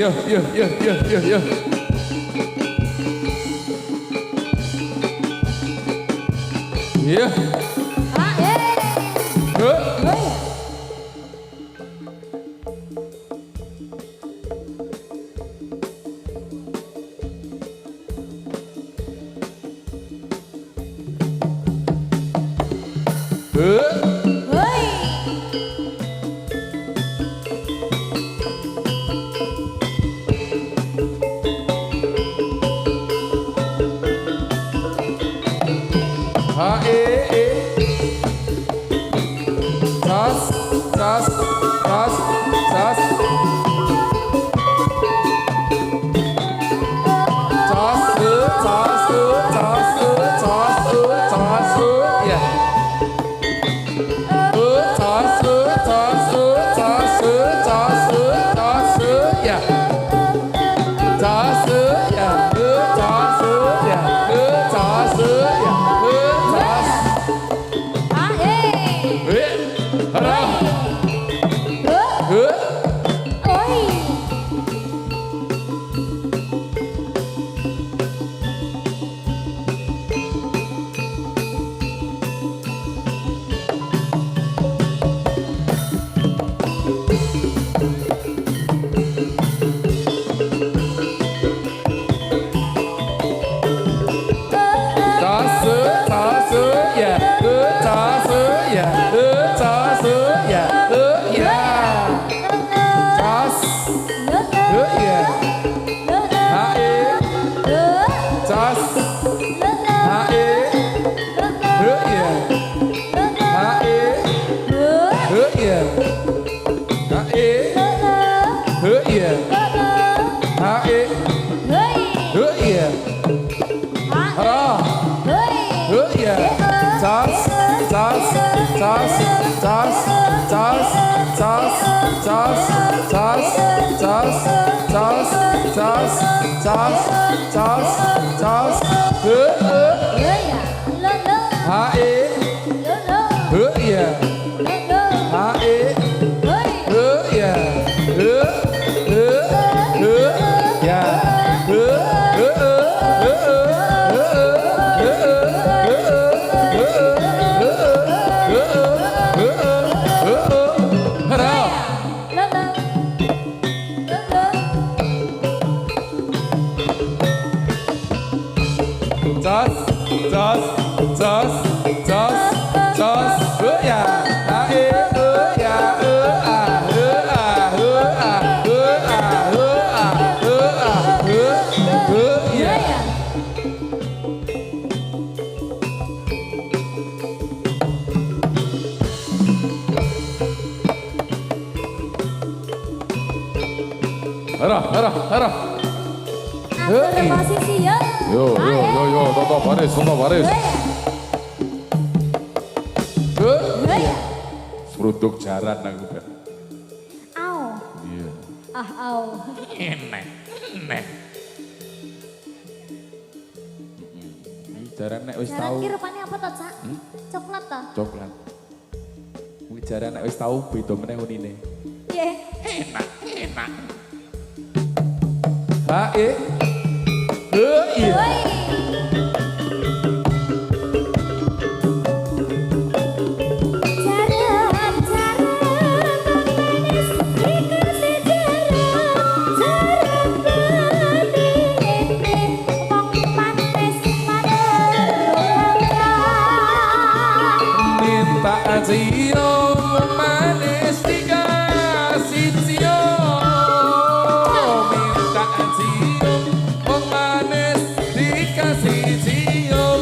Yo, yo, yo, yo, yo, yo. Iya. Posisi ya. Yo, toto baris. Seruduk jaran aku kan. Au. Iya. Au. Enek. Jaran nek wis tau. Jaran ki rupane apa to, Cak? Coklat to? Coklat. Kuwi jaran nek wis tau beda meneh unine. Nggih. Enak. Iya. Cium manis dikasih cium, minta cium manis dikasih cium,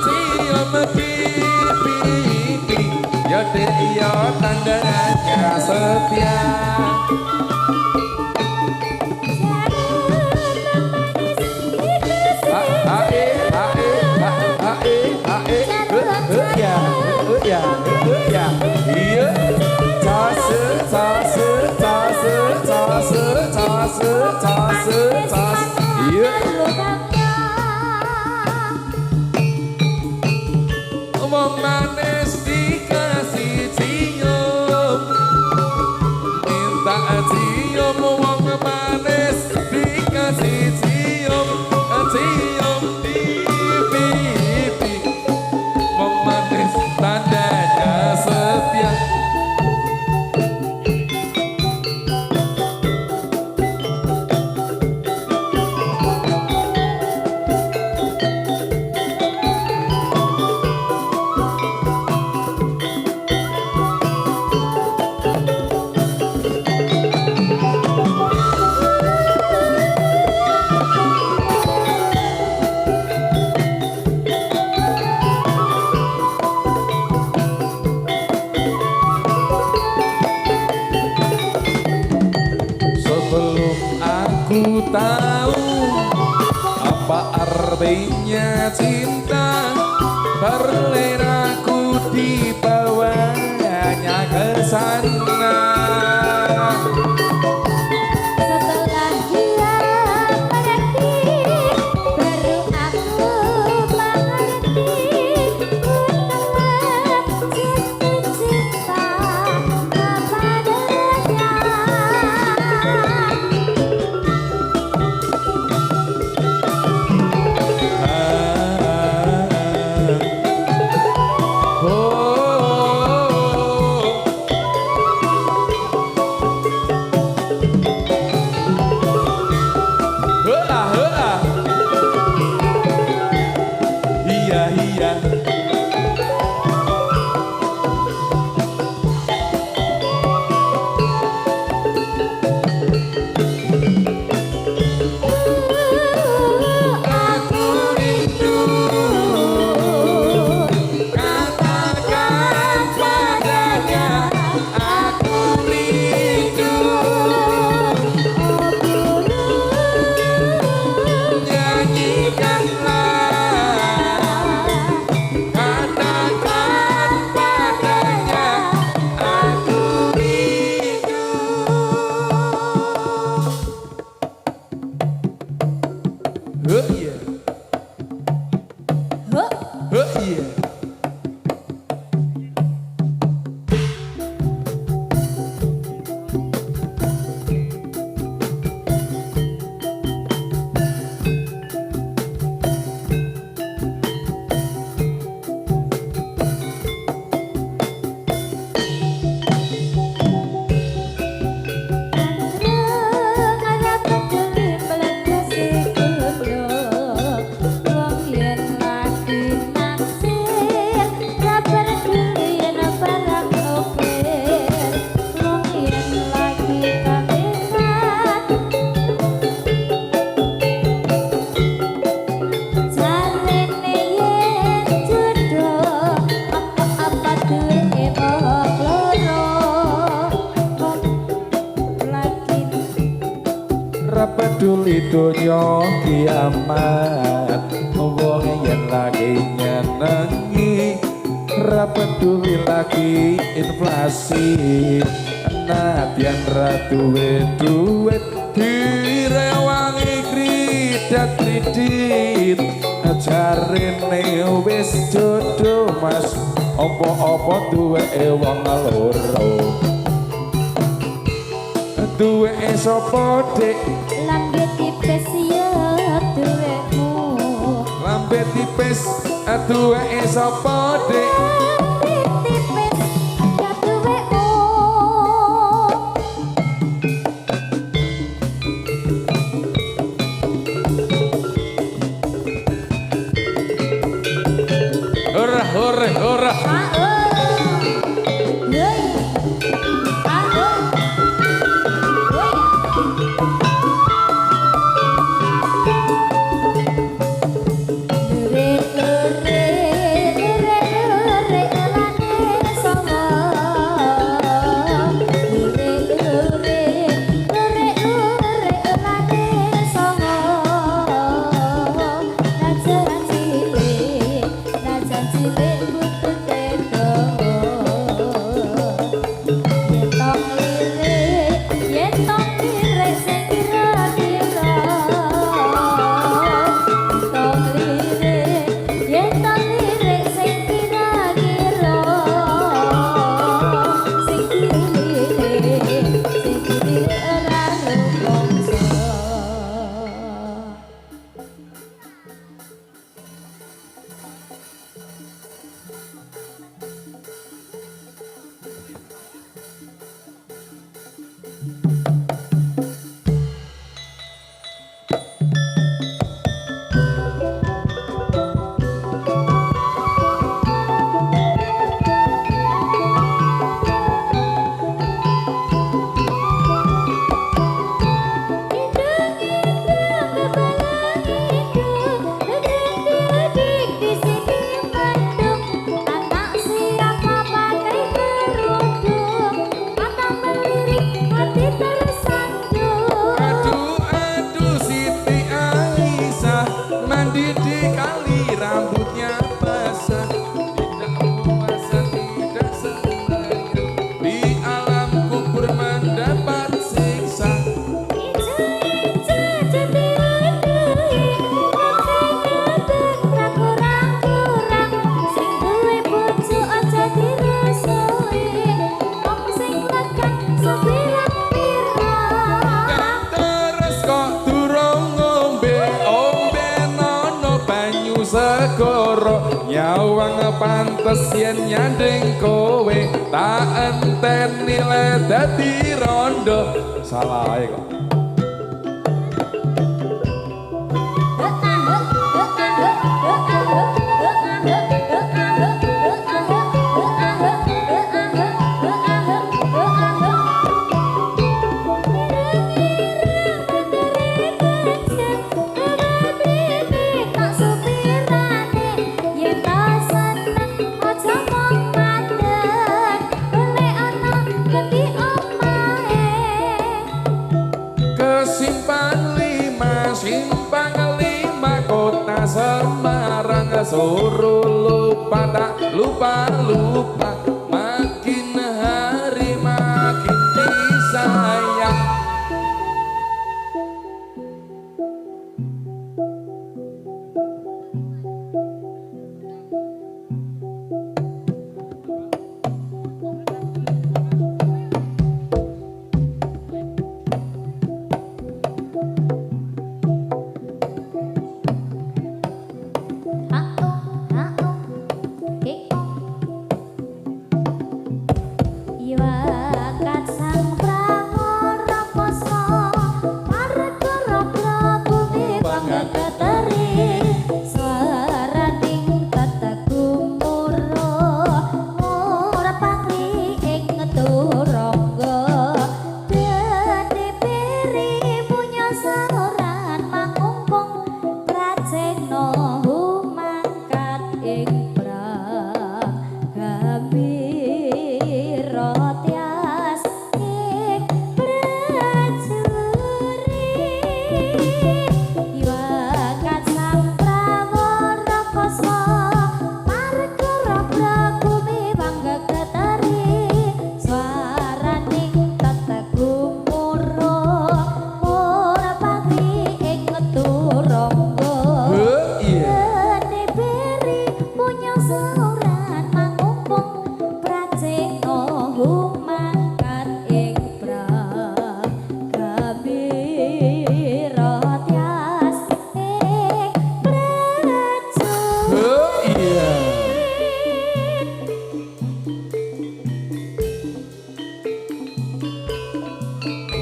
cium pipi, ya dia tandanya setia. Wong manis dikasih cium, minta cium wong manis ku tahu apa artinya cinta, berleraku dibawanya ke sana. Setelah dia pergi, baru aku mengerti betapa jatuh cinta kepadanya. Peduli donya kiamat, wong yen lagi nyenengi, ra peduli lagi inflasi. Nadyan ra duwe duit direwangi kridat kredit, jarene wis jodoh mas, apa-apa duwe wong loro. Duwe sapa dik? Lambe tipis ya duwekmu. Lambe tipis duwe sapa dik? Lambe tipis ya duwekmu. Ora ora ora. Lawang pantes yen nyanding kowe tak enteni le dadi rondo. Salah ae kok. Semarang suruh lupa tak lupa makin hari makin disayang.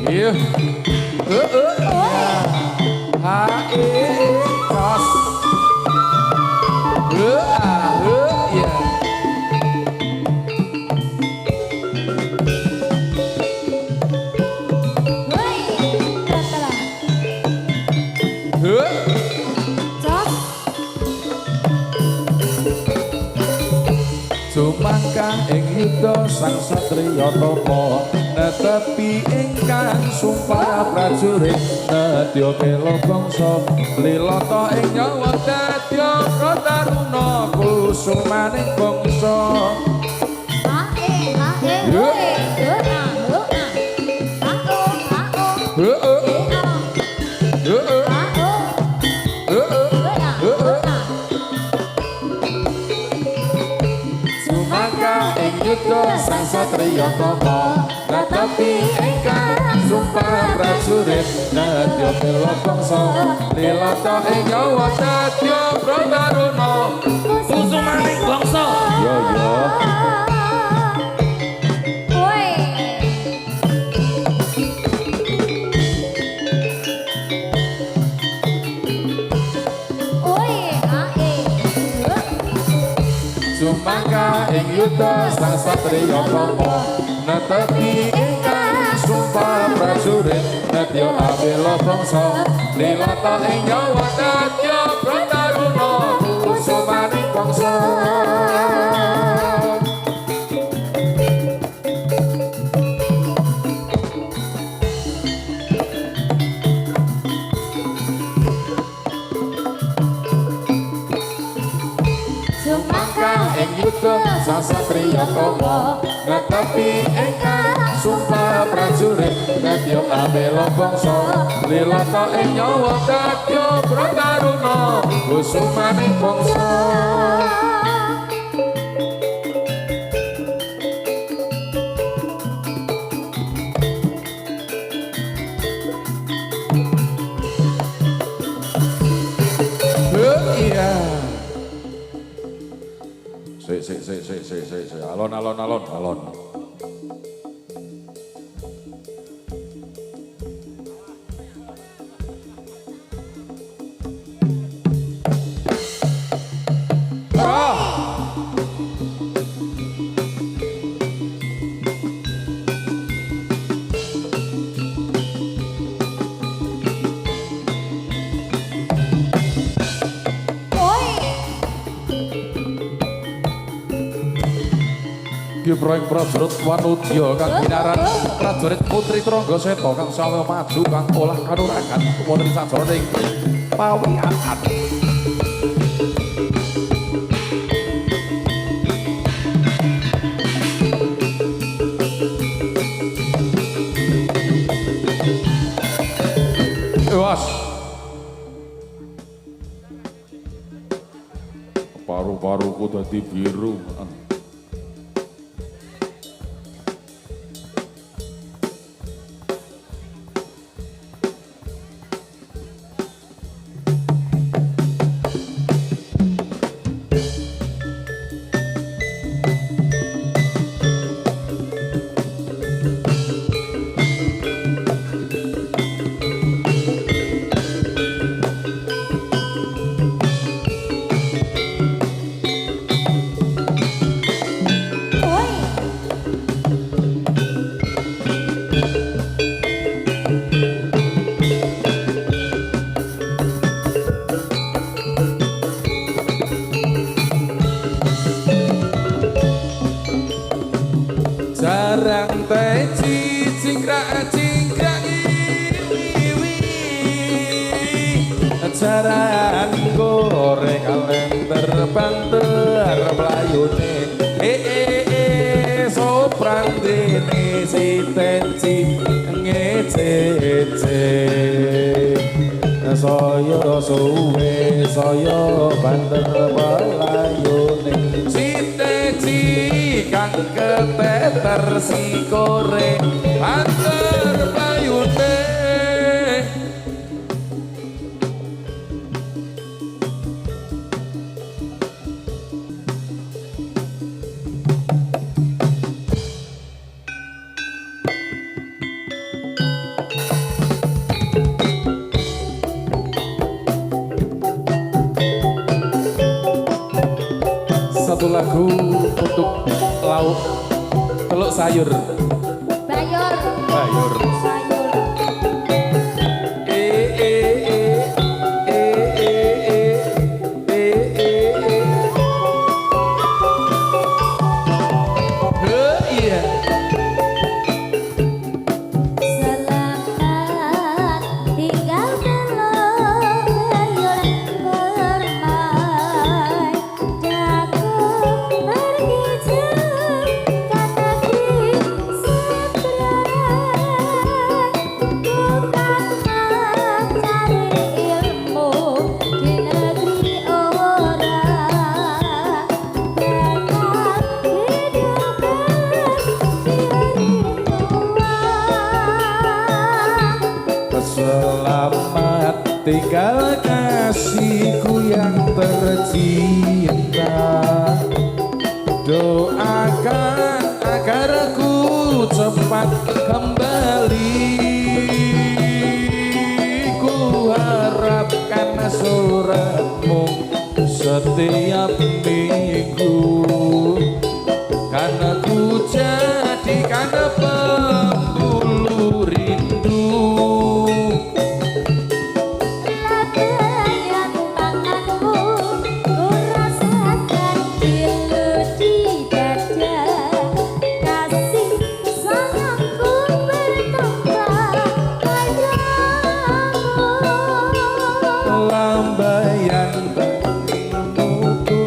Iya. Kos. Iya. Sumangka ing yuda sang satriya tapa netepi ingkang sumpah prajurit nedya kela bangsa lilata ing nyawa dadya prataruna kusumaning bangsa. Yuda sang satriya tapa netepi ingkang sumpah prajurit nedya kela bangsa lilata ing nyawa dadya prataruna kusumaning bangsa. Yo yo. Sumangka ing yuda sang satriya tapa netepi ingkang sumpah prajurit nedya abela bangsa lilata ing nyawa dadya prataruna kusumaning bangsa. Yuda sang satriya tapa netepi ingkang sumpah prajurit nedya abela bangsa lilata ing nyawa dadya prataruna kusumaning bangsa. Alon, alon, alon, alon. Proyek prajurit Wanudya kang binaran prajurit Putri Trangga Seta kang sawe maju kang olah kanuragan wonten sajroning pawiatan. Was paru-paruku dadi biru. Jarang teci cingkrak iwi jarang goreng kaleng terbang terpelayune soprang dene si tenci ngecece saya suwe saya banter pelayune si tenci kang keteter sikore banter pelayune. Satu lagu untuk lauk teluk sayur. Bayur. Bayur. Sayur. Iya. Selamat tinggal teluk bayur bermain jago pergi jauh kata di seberang bukan mencari ilmu di negeri orang tetap hidupkan Selamat tinggal kasihku yang tercinta. Doakan agar ku cepat kembali. Ku harapkan suratmu setiap minggu. Karena ku jadikan pembuluh rindu. Lambaian tanganmu ku rasakan pilu di dada kasih sayangku bertambah padamu. Lambaian tanganmu ku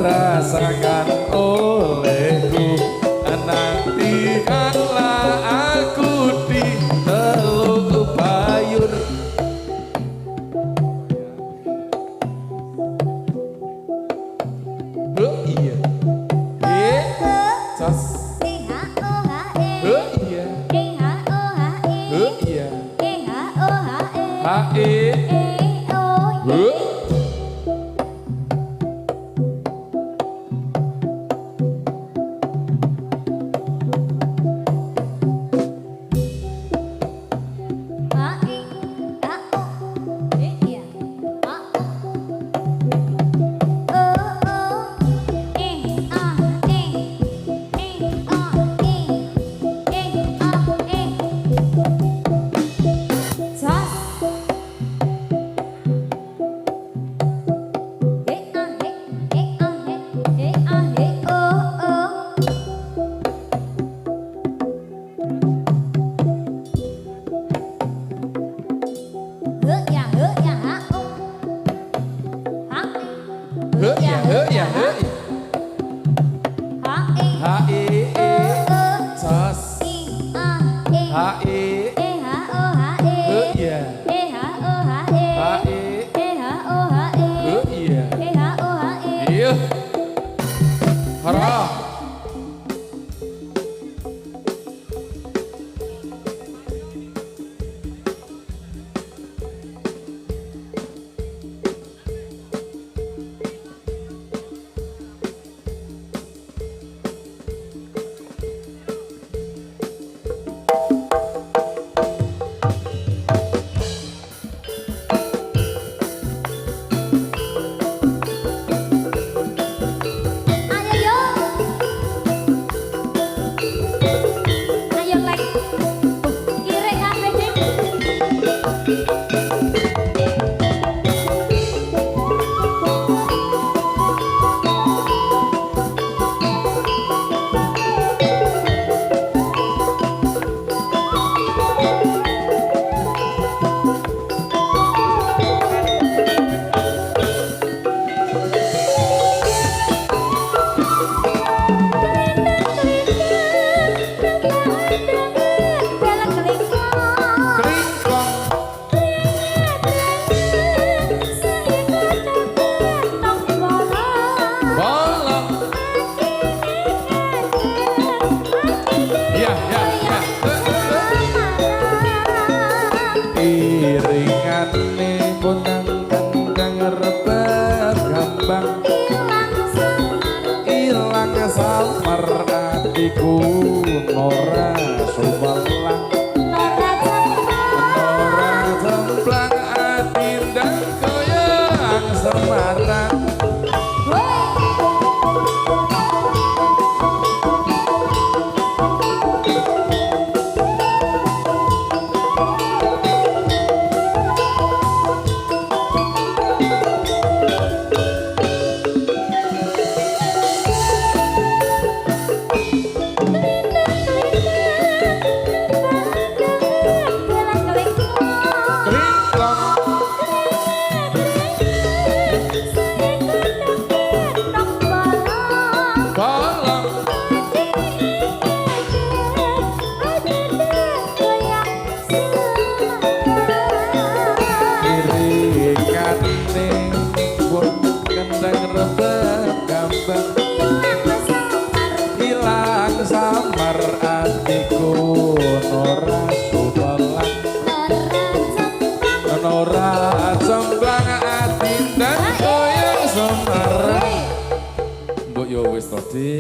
rasakan olehku. Nantikanlah aku di teluk bayur. Oh iya. Sos. Oh iya. Oh iya. Hae. Oh.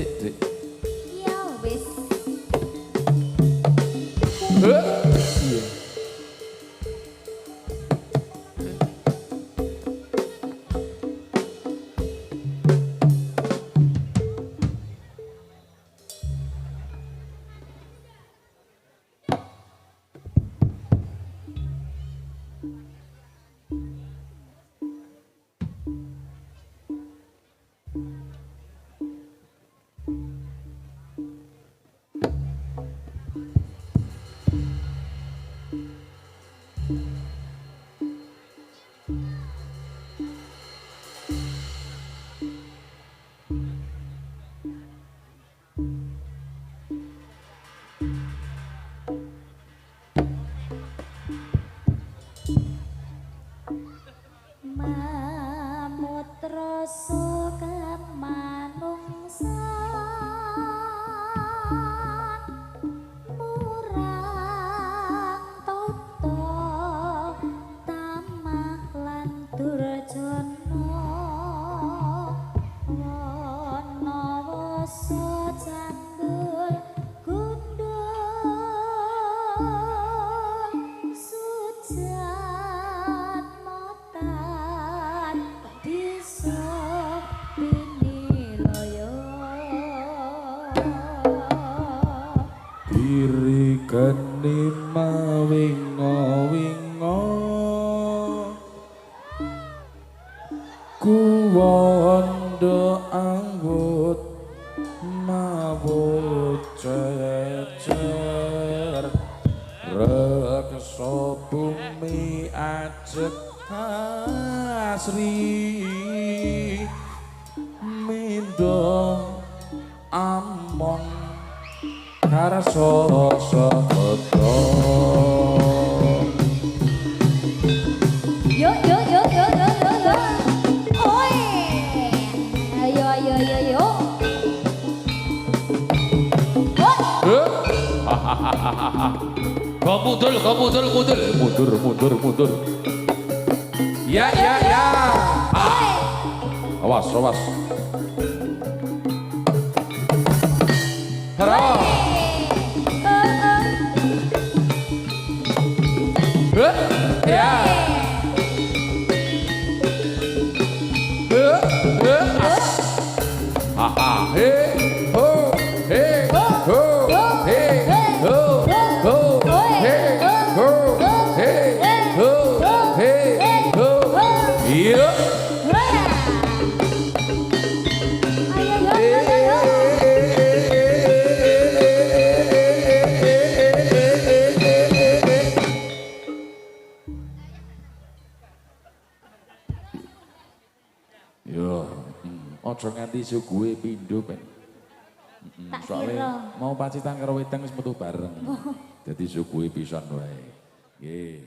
Dik. Ya wis. Iya. Mamut rasa kemanungsan murang tata tamah lan durjana ana wasa canggul gundul sujan motan bisa pinilaya Diri geni mawinga-winga kuwanda anggut mawut cecer reksa bumi ajek asri mindo among karso seketo yo yo yo yo yo yo yo oi ayo ayo ayo yo Mundur, mundur. Ya. Awas. Hero. Ya. Hey, ho, hey, ho, hey, ho, hey, ho, hey, ho. Iya. Yo, ojo nganti suguhe pindho ben. Tak Soale kira. mau pacitan karo wedang wis metu bareng. Dadi suguhe pisan wae. Nggih.